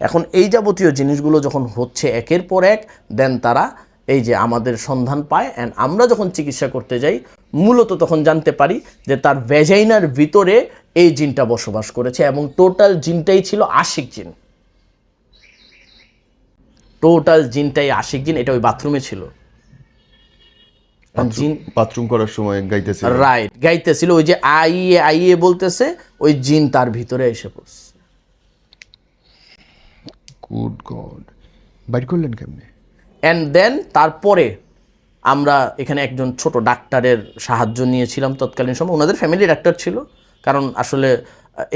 এখন এই যাবতীয় জিনিসগুলো যখন হচ্ছে একের পর এক, দেন তারা এই যে আমাদের সন্ধান পায়, অ্যান্ড আমরা যখন চিকিৎসা করতে যাই, মূলত তখন জানতে পারি যে তার ভ্যাজাইনার ভিতরে এই জিনটা বসবাস করেছে, এবং টোটাল জিনটাই ছিল আশিক জিন, টোটাল জিনটাই আশিক জিন। এটা ওই বাথরুমে ছিল, জিন বাথরুম করার সময় গাইতেছে, রাইট, গাইতেছিল, ওই যে আইয়ে আইয়ে বলতেছে, ওই জিন তার ভিতরে এসে পড়ছে। গুড গড, বাইর করলেন কেমনে? অ্যান্ড দেন তারপরে আমরা এখানে একজন ছোট ডাক্তারের সাহায্য নিয়েছিলাম তৎকালীন সময়, ওনাদের ফ্যামিলি ডাক্তার ছিল, কারণ আসলে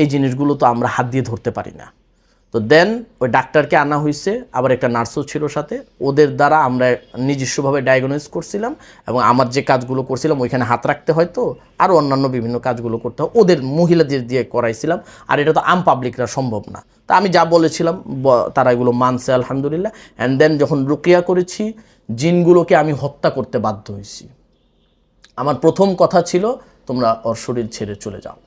এই জিনিসগুলো তো আমরা হাত দিয়ে ধরতে পারি না। তো দেন ওই ডাক্তারকে আনা হয়েছে, আবার একটা নার্সও ছিল সাথে, ওদের দ্বারা আমরা নিজস্বভাবে ডায়াগনোস করছিলাম, এবং আমার যে কাজগুলো করছিলাম ওইখানে হাত রাখতে হয়, তো আরও অন্যান্য বিভিন্ন কাজগুলো করতে হয়, ওদের মহিলাদের দিয়ে করাইছিলাম। আর এটা তো আম পাবলিকরা সম্ভব না, তা আমি যা বলেছিলাম তারা এগুলো মানছে আলহামদুলিল্লাহ। অ্যান্ড দেন যখন রুকিয়া করেছি, জিনগুলোকে আমি হত্যা করতে বাধ্য হয়েছি। আমার প্রথম কথা ছিল, তোমরা ওর শরীর ছেড়ে চলে যাও,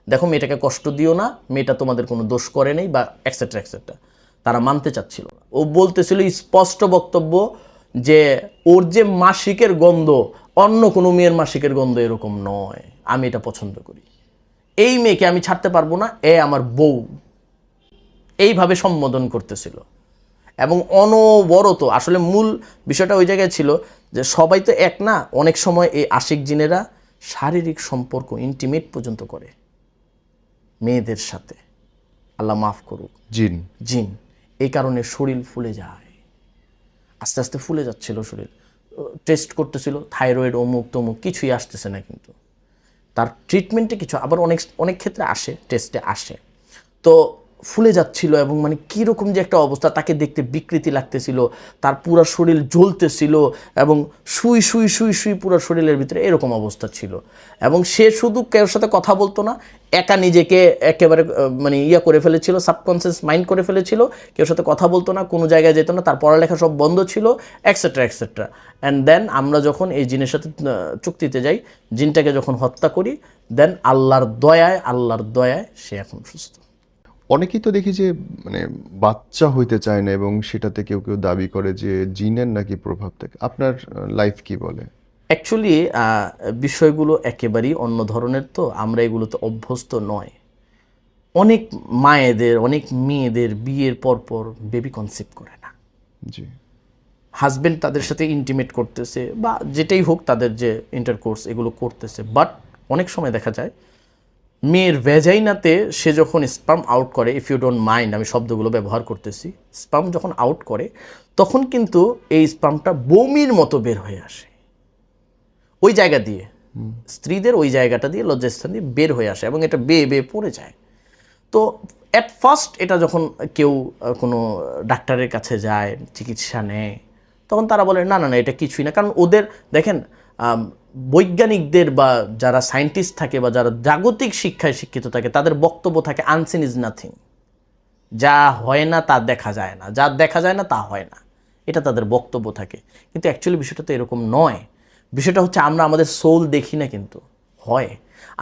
দেখো মেয়েটাকে কষ্ট দিও না, মেয়েটা তোমাদের কোনো দোষ করে নেই, বা এক্সেট্রা এক্সেট্রা। তারা মানতে চাচ্ছিল না। ও বলতেছিল স্পষ্ট বক্তব্য যে ওর যে মাসিকের গন্ধ অন্য কোনো মেয়ের মাসিকের গন্ধ এরকম নয়, আমি এটা পছন্দ করি, এই মেয়েকে আমি ছাড়তে পারবো না, এ আমার বউ, এইভাবে সম্বোধন করতেছিল। এবং অনবরত আসলে মূল বিষয়টা ওই জায়গায় ছিল যে সবাই তো এক না, অনেক সময় এই আশিক জিনেরা শারীরিক সম্পর্ক ইন্টিমেট পর্যন্ত করে মেয়েদের সাথে। আল্লাহ মাফ করুক, জিন। জিন। এই কারণে শরীর ফুলে যায়, আস্তে আস্তে ফুলে যাচ্ছিল শরীর। টেস্ট করতেছিল, থাইরয়েড অমুক তমুক, কিছুই আসতেছে না। কিন্তু তার ট্রিটমেন্টে কিছু আবার অনেক ক্ষেত্রে আসে, টেস্টে আসে। তো ফুলে যাচ্ছিল এবং মানে কীরকম যে একটা অবস্থা, তাকে দেখতে বিকৃতি লাগতেছিল, তার পুরো শরীর জ্বলতেছিল এবং শুই শুই শুই শুই পুরো শরীরের ভিতরে এরকম অবস্থা ছিল। এবং সে শুধু কেউ সাথে কথা বলতো না, একা নিজেকে একেবারে মানে করে ফেলেছিল, সাবকনসিয়াস মাইন্ড করে ফেলেছিল, কেউ সাথে কথা বলতো না, কোনো জায়গায় যেত না, তার পড়ালেখা সব বন্ধ ছিল, এক্সেট্রা এক্সেট্রা। অ্যান্ড দেন আমরা যখন এই জিনের সাথে চুক্তিতে যাই, জিনটাকে যখন হত্যা করি, দেন আল্লাহর দয়ায় সে এখন সুস্থ। অনেকেই তো দেখি যে মানে বাচ্চা হইতে চায় না এবং সেটাতে কেউ কেউ দাবি করে যে জিনের নাকি প্রভাব থাকে। আপনার লাইফ কি বলে? অ্যাকচুয়ালি বিষয়গুলো একেবারেই অন্য ধরনের, তো আমরা এগুলোতে অভ্যস্ত নয়। অনেক মায়েদের, অনেক মেয়েদের বিয়ের পরপর বেবি কনসিভ করে না। জি। হাজব্যান্ড তাদের সাথে ইন্টিমেট করতেছে বা যেটাই হোক, তাদের যে ইন্টারকোর্স এগুলো করতেছে, বাট অনেক সময় দেখা যায় মেয়ের ভ্যাজাইনাতে সে যখন স্পার্ম আউট করে, ইফ ইউ ডোন্ট মাইন্ড আমি শব্দগুলো ব্যবহার করতেছি, স্পার্ম যখন আউট করে তখন কিন্তু এই স্পার্মটা বমির মতো বের হয়ে আসে ওই জায়গা দিয়ে, স্ত্রীদের ওই জায়গাটা দিয়ে, লজ্জাস্থান দিয়ে বের হয়ে আসে এবং এটা বেয়ে বেয়ে পড়ে যায়। তো অ্যাট ফার্স্ট এটা যখন কেউ কোনো ডাক্তারের কাছে যায়, চিকিৎসা নেয়, তখন তারা বলে না না না এটা কিছুই না। কারণ ওদের দেখেন বৈজ্ঞানিকদের বা যারা সায়েন্টিস্ট থাকে বা যারা জাগতিক শিক্ষায় শিক্ষিত থাকে, তাদের বক্তব্য থাকে আনসিন ইজ নাথিং, যা হয় না তা দেখা যায় না, যা দেখা যায় না তা হয় না, এটা তাদের বক্তব্য থাকে। কিন্তু অ্যাকচুয়ালি বিষয়টা তো এরকম নয়। বিষয়টা হচ্ছে আমরা আমাদের সোল দেখি না, কিন্তু হয়।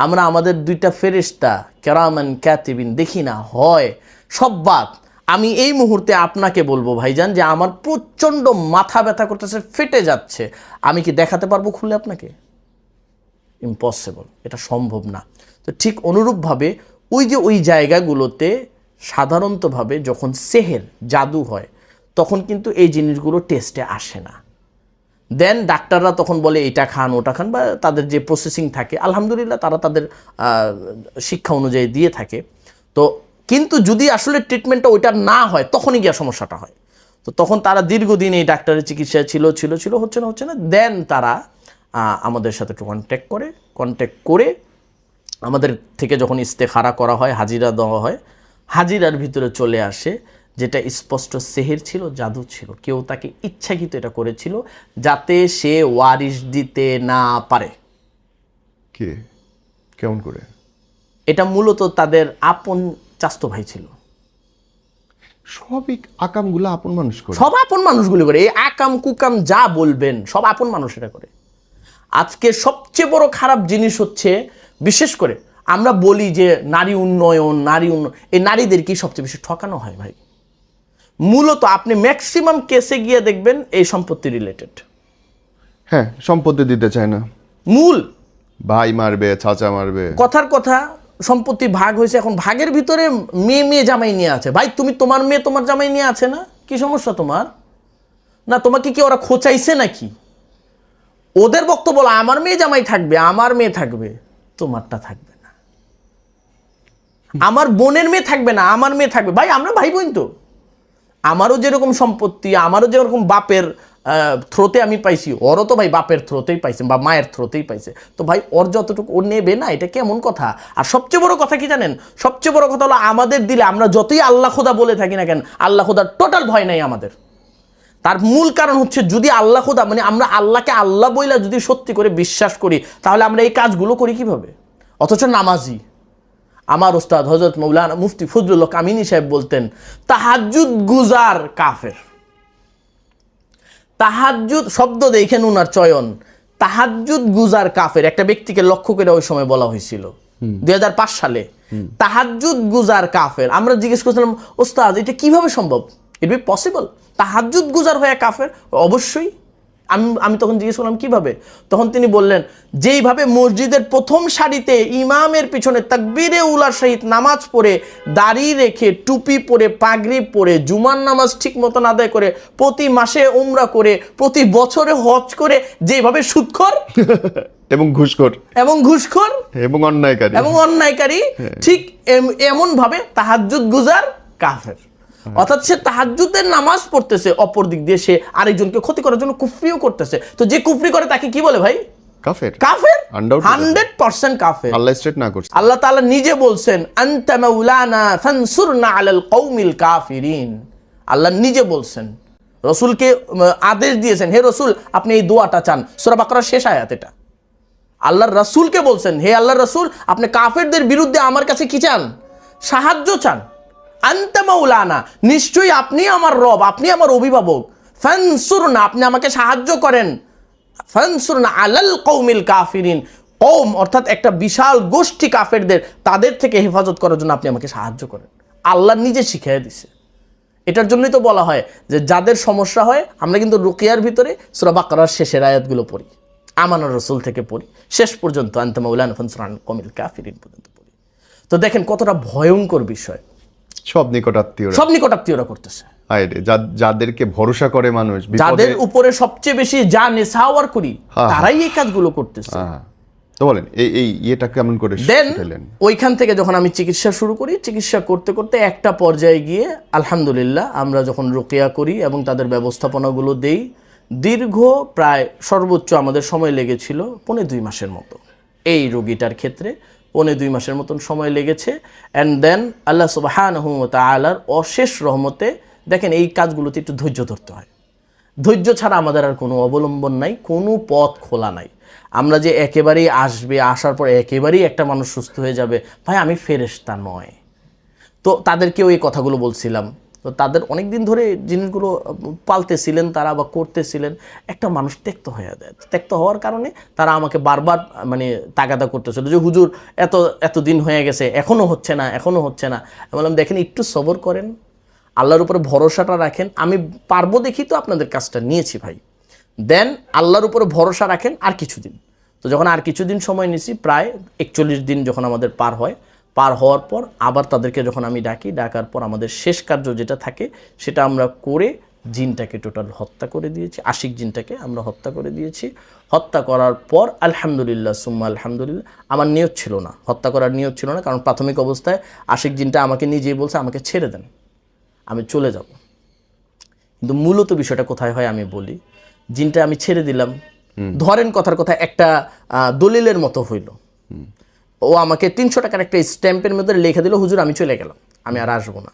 আমরা আমাদের দুইটা ফেরেশতা কেরামান কাতিবিন দেখি না, হয়। সব বাদ। আমি এই মুহূর্তে আপনাকে বলবো ভাইজান যে আমার প্রচণ্ড মাথা ব্যথা করতেছে, ফেটে যাচ্ছে, আমি কি দেখাতে পারবো খুলে আপনাকে? ইম্পসিবল, এটা সম্ভব না। তো ঠিক অনুরূপভাবে ওই জায়গাগুলোতে সাধারণতভাবে যখন সেহের জাদু হয়, তখন কিন্তু এই জিনিসগুলো টেস্টে আসে না। দেন ডাক্তাররা তখন বলে এটা খান ওটা খান, বা তাদের যে প্রসেসিং থাকে, আলহামদুলিল্লাহ তারা তাদের শিক্ষা অনুযায়ী দিয়ে থাকে। তো কিন্তু যদি আসলে ট্রিটমেন্টটা ওইটা না হয়, তখনই গিয়ে সমস্যাটা হয়। তো তখন তারা দীর্ঘদিন এই ডাক্তারের চিকিৎসা ছিল হচ্ছে না, দেন তারা আমাদের সাথে একটু কন্ট্যাক্ট করে আমাদের থেকে যখন ইস্তেখারা করা হয়, হাজিরা দেওয়া হয়, হাজিরার ভিতরে চলে আসে যেটা স্পষ্ট সেহের ছিল, জাদু ছিল। কেউ তাকে ইচ্ছাকৃত এটা করেছিল যাতে সে ওয়ারিশ দিতে না পারে। কে, কেমন করে? এটা মূলত তাদের আপন চাস্তো ভাই ছিল। সবই আকামগুলো আপন মানুষ করে, সব আপন মানুষগুলি করে। এই আকাম কুকাম যা বলবেন সব আপন মানুষেরা করে। আজকে সবচেয়ে বড় খারাপ জিনিস হচ্ছে, বিশেষ করে আমরা বলি যে নারী উন্নয়ন, এই নারীদেরকেই সবচেয়ে বেশি ঠকানো হয় ভাই। মূলত আপনি ম্যাক্সিমাম কেসে গিয়ে দেখবেন এই সম্পত্তি রিলেটেড। হ্যাঁ, সম্পত্তি দিতে চায় না, মূল ভাই মারবে, চাচা মারবে, কথার কথা। সম্পত্তি ভাগ হয়েছে, এখন ভাগের ভিতরে মেয়ে জামাই নিয়ে আছে। ভাই তুমি তোমার মেয়ে তোমার জামাই নিয়ে আছে না, কি সমস্যা তোমার? না তোমাকে কি ওরা খোঁচাইছে নাকি? ওদের বক্তব্য বলো আমার মেয়ে জামাই থাকবে, আমার মেয়ে থাকবে, তোমারটা থাকবে না। আমার বোনের মেয়ে থাকবে না, আমার মেয়ে থাকবে। ভাই আমরা ভাই বোন তো, আমারও যেরকম সম্পত্তি, আমারও যেরকম বাপের থ্রোতে আমি পাইছি, ওরও তো ভাই বাপের থ্রোতেই পাইছে বা মায়ের থ্রোতেই পাইছে। তো ভাই ওর যতটুকু ও নেবে না, এটা কেমন কথা? আর সবচেয়ে বড় কথা কি জানেন? সবচেয়ে বড় কথা হলো আমাদের দিলে আমরা যতই আল্লাহ খোদা বলে থাকি না কেন, আল্লাহ খোদার টোটাল ভয় নাই আমাদের। তার মূল কারণ হচ্ছে যদি আল্লাহ খোদা মানে আমরা আল্লাহকে আল্লাহ বইলা যদি সত্যি করে বিশ্বাস করি, তাহলে আমরা এই কাজগুলো করি কিভাবে? অথচ নামাজি আমার ওস্তাদ হযরত মৌলানা মুফতি ফজলুল হক আমিনী সাহেব বলতেন, তাহাজ্জুদ গুজার কাফের। তাহাজ্জুদ শব্দ দেখেন উনার চয়ন, তাহাজ্জুদ গুজার কাফের। একটা ব্যক্তিকে লক্ষ্য করে ওই সময় বলা হয়েছিল 2005 সালে, তাহাজ্জুদ গুজার কাফের। আমরা জিজ্ঞেস করছিলাম, ওস্তাদ এটা কিভাবে সম্ভব? ইট বি পসিবল তাহাজ্জুদ গুজার হয়ে কাফের? অবশ্যই। আমি তখন জিজ্ঞেস করলাম কিভাবে? তখন তিনি বললেন, যেইভাবে মসজিদের প্রথম সারিতে ইমামের পিছনে তাকবীরে উলার সহিত নামাজ পড়ে, দাড়ি রেখে, টুপি পরে, পাগড়ি পরে, জুমার নামাজ ঠিক মতন আদায় করে, প্রতি মাসে উমরা করে, প্রতি বছরে হজ করে, যেভাবে সুদখোর এবং ঘুষখোর এবং অন্যায়কারী ঠিক এমন ভাবে তাহাজ্জুদ গুজার কাফের। অর্থাৎ সে তাহাজ্জুদের নামাজ পড়তেছে, অপর দিক দিয়ে সে আরেকজনকে ক্ষতি করার জন্য কুফরিও করতেছে। তো যে কুফরি করে তাকে কি বলে ভাই? কাফের। 100% কাফের। আল্লাহ স্ট্রেট না করছে। আল্লাহ তাআলা নিজে বলছেন, আনতা মাওলানা ফানসুরনা আলাল কওমিল কাফিরিন। আল্লাহ নিজে বলছেন, রাসূলকে আদেশ দিয়েছেন, হে রাসূল আপনি এই দোয়াটা চান। সূরা বাকারার শেষ আয়াত এটা। আল্লাহর রাসূলকে বলছেন, হে আল্লাহর রাসূল আপনি কাফেরদের বিরুদ্ধে আমার কাছে কি চান? সাহায্য চান। আনতা মাওলানা, নিশ্চয়ই আপনি আমার রব, আপনি আমার অভিভাবক। ফানসুরনা, আপনি আমাকে সাহায্য করেন। ফানসুরনা আলাল কওমিল কাফিরিন, কওম অর্থাৎ একটা বিশাল গোষ্ঠী কাফেরদের, তাদের থেকে হেফাজত করার জন্য আপনি আমাকে সাহায্য করেন। আল্লাহ নিজে শিখিয়ে দিছে। এটার জন্যই তো বলা হয় যে যাদের সমস্যা হয়, আমরা কিন্তু রুকিয়ার ভিতরে সূরা বাকারার শেষের আয়াতগুলো পড়ি, আমানুর রাসূল থেকে পড়ি, শেষ পর্যন্ত আনতা মাওলানা ফানসুরনা আলাল কওমিল কাফিরিন পর্যন্ত পড়ি। তো দেখেন কতটা ভয়ঙ্কর বিষয়। সব নিকটাত্মীয়রা করতেছে। যাদেরকে ভরসা করে মানুষ, যাদের উপরে সবচেয়ে বেশি যা নেশাওয়ার করি, তারাই এই কাজগুলো করতেছে। তো বলেন এটা কেমন করে দেন ওইখান থেকে যখন আমি চিকিৎসা শুরু করি, চিকিৎসা করতে করতে একটা পর্যায়ে গিয়ে আলহামদুলিল্লাহ আমরা যখন রুকিয়া করি এবং তাদের ব্যবস্থাপনাগুলো দেই, দীর্ঘ প্রায় সর্বোচ্চ আমাদের সময় লেগেছিল 2.5 মাসের মতো। এই রোগীটার ক্ষেত্রে 2.5 মাসের মতন সময় লেগেছে। অ্যান্ড দেন আল্লাহ সুবহানাহু ওয়া তাআলার অশেষ রহমতে, দেখেন এই কাজগুলোতে একটু ধৈর্য ধরতে হয়। ধৈর্য ছাড়া আমাদের আর কোনো অবলম্বন নাই, কোনো পথ খোলা নাই। আমরা যে একেবারেই আসার পর একেবারেই একটা মানুষ সুস্থ হয়ে যাবে, ভাই আমি ফেরেশতা নয়। তো তাদেরকেও এই কথাগুলো বলছিলাম। তো তাদের অনেক দিন ধরে জিনিসগুলো পালতেছিলেন তারা বা করতেছিলেন, একটা মানুষ ত্যক্ত হয়ে যায়। ত্যক্ত হওয়ার কারণে তারা আমাকে বারবার তাগাদা করতেছিল যে হুজুর এত দিন হয়ে গেছে, এখনও হচ্ছে না। আমি বললাম দেখেন একটু সবর করেন, আল্লাহর উপরে ভরসাটা রাখেন। আমি পারবো দেখি তো আপনাদের কাজটা নিয়েছি ভাই। দেন আল্লাহর উপরে ভরসা রাখেন আর কিছুদিন। তো যখন আর কিছুদিন সময় নিয়েছি, প্রায় 41 দিন যখন আমাদের পার হওয়ার পর আবার তাদেরকে যখন আমি ডাকার পর আমাদের শেষ কার্য যেটা থাকে সেটা আমরা করে জিনটাকে টোটাল হত্যা করে দিয়েছি। আশিক জিনটাকে আমরা হত্যা করে দিয়েছি। হত্যা করার পর আলহামদুলিল্লাহ সুম্মা আলহামদুলিল্লাহ, আমার নিয়ত ছিল না, হত্যা করার নিয়ত ছিল না, কারণ প্রাথমিক অবস্থায় আশিক জিনটা আমাকে নিজেই বলছে আমাকে ছেড়ে দেন, আমি চলে যাব। কিন্তু মূলত বিষয়টা কোথায় হয় আমি বলি। জিনটা আমি ছেড়ে দিলাম, ধরেন কথার কথা একটা দলিলের মতো হইল। ও আমাকে 300 টাকার একটা স্ট্যাম্পের মধ্যে লিখে দিল, হুজুর আমি চলে গেলাম, আমি আর আসবো না।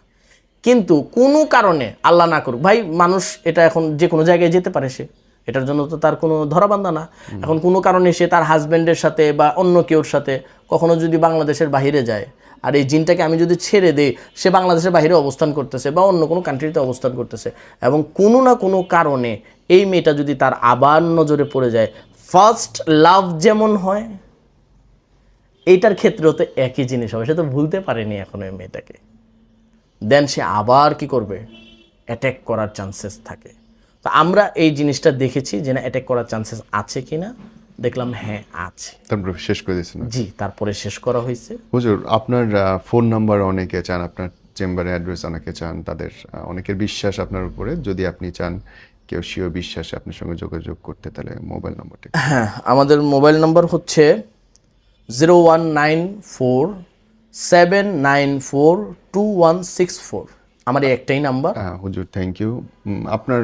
কিন্তু কোনো কারণে, আল্লাহ না করুক ভাই, মানুষ এটা এখন যে কোনো জায়গায় যেতে পারে, সে এটার জন্য তো তার কোনো ধরাবান্ধা না। এখন কোনো কারণে সে তার হাজব্যান্ডের সাথে বা অন্য কেউর সাথে কখনো যদি বাংলাদেশের বাহিরে যায়, আর এই জিনটাকে আমি যদি ছেড়ে দিই, সে বাংলাদেশের বাইরে অবস্থান করতেছে বা অন্য কোনো কান্ট্রিতে অবস্থান করতেছে, এবং কোনো না কোনো কারণে এই মেয়েটা যদি তার আবার নজরে পড়ে যায়, ফার্স্ট লাভ যেমন হয়, এইটার ক্ষেত্রেও তো একই জিনিস হবে। সে তো ভুলতে পারেনি এখন ওই মেয়েটাকে। দেন সে আবার কি করবে? অ্যাট্যাক করার চান্সেস থাকে। তো আমরা এই জিনিসটা দেখেছি যে না, অ্যাট্যাক করার চান্সেস আছে কিনা, দেখলাম হ্যাঁ আছে। তারপরে শেষ করে দিয়েছেন? জি, তারপরে শেষ করা হয়েছে। হুজুর আপনার ফোন নাম্বার অনেকে চান, আপনার চেম্বারের অ্যাড্রেস অনেকে চান, তাদের অনেকের বিশ্বাস আপনার উপরে, যদি আপনি চান কেউ স্বীয় বিশ্বাসে আপনার সঙ্গে যোগাযোগ করতে, তাহলে মোবাইল নাম্বারটা? হ্যাঁ, আমাদের মোবাইল নাম্বার হচ্ছে 0194-794-2164। আমার এই একটাই নাম্বার। হ্যাঁ হুজুর, থ্যাংক ইউ। আপনার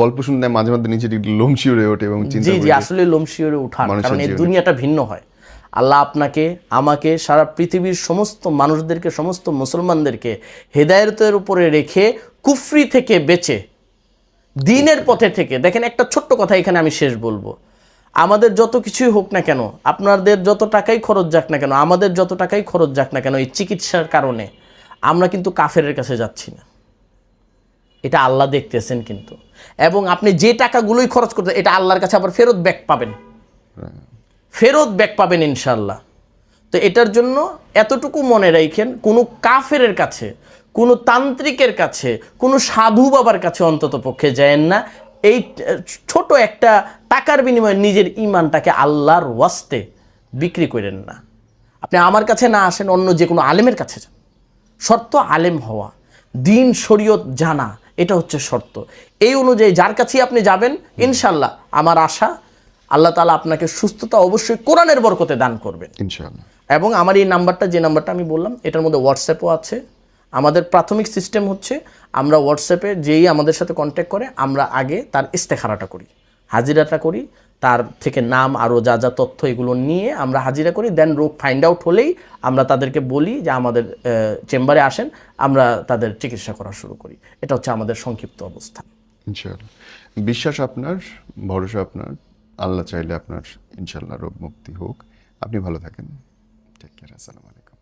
গল্প শুনতে মাঝে মাঝে নিচে লোম শিউরে ওঠে এবং চিন্তা করি, জি আসলে লোম শিউরে ওঠা, কারণ এই দুনিয়াটা ভিন্ন হয়। আল্লাহ আপনাকে, আমাকে, সারা পৃথিবীর সমস্ত মানুষদেরকে, সমস্ত মুসলমানদেরকে হেদায়েতের উপরে রেখে কুফরি থেকে বেঁচে দ্বীনের পথে থেকে, দেখেন একটা ছোট্ট কথা এখানে আমি শেষ বলবো, আমাদের যত কিছুই হোক না কেন, আপনাদের যত টাকাই খরচ যাক না কেন, আমাদের যত টাকাই খরচ যাক না কেন, এই চিকিৎসার কারণে আমরা কিন্তু কাফেরের কাছে যাচ্ছি না, এটা আল্লাহ দেখতেছেন কিন্তু। এবং আপনি যে টাকাগুলোই খরচ করতে, এটা আল্লাহর কাছে আবার ফেরত ব্যাক পাবেন ইনশাল্লাহ। তো এটার জন্য এতটুকু মনে রাখেন, কোনো কাফেরের কাছে, কোনো তান্ত্রিকের কাছে, কোনো সাধু বাবার কাছে অন্তত পক্ষে যায়েন না। এই ছোট একটা টাকার বিনিময়ে নিজের ঈমানটাকে আল্লাহর ওয়াস্তে বিক্রি করেন না। আপনি আমার কাছে না আসেন, অন্য যে কোনো আলেমের কাছে যান। শর্ত আলেম হওয়া, দিন শরীয়ত জানা, এটা হচ্ছে শর্ত। এই অনুযায়ী যার কাছেই আপনি যাবেন, ইনশাল্লাহ আমার আশা আল্লাহ তাআলা আপনাকে সুস্থতা অবশ্যই কোরআনের বরকতে দান করবেন ইনশাআল্লাহ। এবং আমার এই নাম্বারটা, যে নাম্বারটা আমি বললাম, এটার মধ্যে হোয়াটসঅ্যাপও আছে। আমাদের প্রাথমিক সিস্টেম হচ্ছে আমরা হোয়াটসঅ্যাপে যেই আমাদের সাথে কন্ট্যাক্ট করে আমরা আগে তার ইস্তেখারাটা করি, হাজিরাটা করি, তার থেকে নাম আরও যা যা তথ্য এগুলো নিয়ে আমরা হাজিরা করি। দেন রোগ ফাইন্ড আউট হলেই আমরা তাদেরকে বলি যে আমাদের চেম্বারে আসেন, আমরা তাদের চিকিৎসা করা শুরু করি। এটা হচ্ছে আমাদের সংক্ষিপ্ত অবস্থান। ইনশাআল্লাহ। বিশ্বাস আপনার, ভরসা আপনার, আল্লাহ চাইলে আপনার ইনশাআল্লাহ রোগ মুক্তি হোক। আপনি ভালো থাকেন। Take care. আসসালামু আলাইকুম।